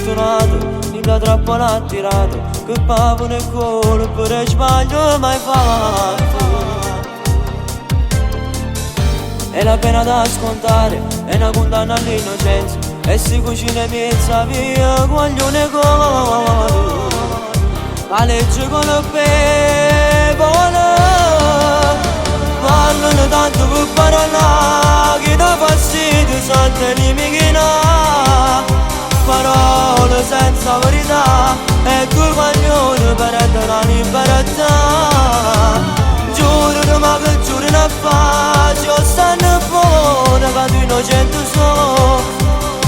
fortunato, la trappola ha tirato, che pavo nel cuore per sbaglio mai fatto. È la pena da scontare, è una condanna all'innocenza, e si cucina mezza via, guaglione godo. La legge con le pepole, parlano tanto per parlare, chi dà fastidio sente l'imichina. Parole senza verità, e due guaglioni per essere la libertà. Giuro ma che giuro ne faccio, io stanno buono, che tu innocente sono.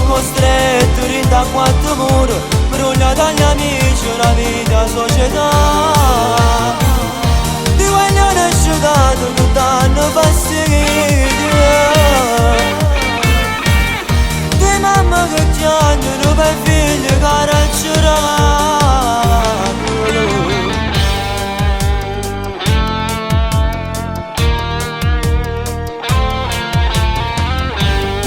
Costretto rinda a quattro mura, bruglia dagli amici, una vita società. Di guaglione asciugato che danno fastidio, di mamma che piangono per figli carcerati.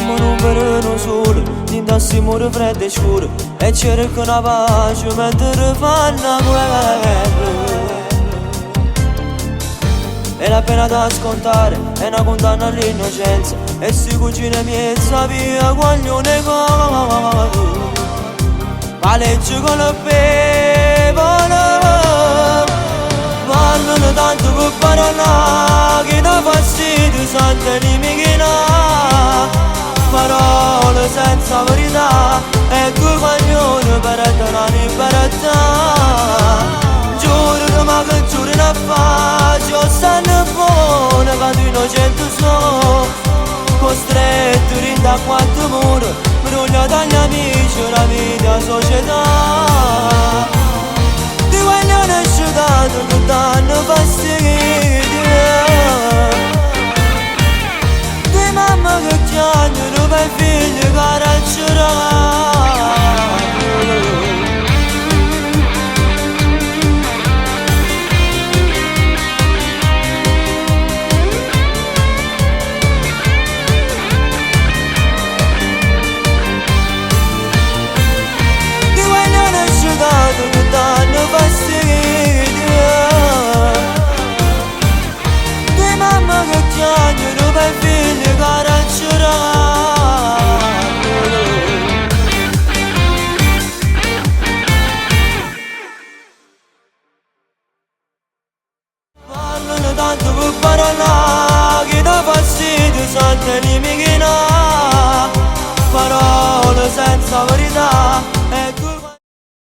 Ma non verranno solo, indossi muro freddo e scuro, e cerco una pace mentre fanno guerra. È la pena da scontare, è una condanna all'innocenza, e si cucina mezza via, guaglione godo. La legge con le pepole, parlano tanto per parlare, chi dà fastidio sente l'imichina. Parole senza verità, e due guaglioni per essere la libertà. Giuro ma che giuro ne faccio, io stanno buono, che tu innocente sono. Costretto rinda a quattro mura, bruglia dagli amici, una vita società. Di guaglione asciugato che danno fastidio, di mamma che piangono per figli carcerati. Che danno fastidio, di mamma che piangono per figli carcerati. Parlano tanto per parlare, chi dà fastidio sente l'imichina.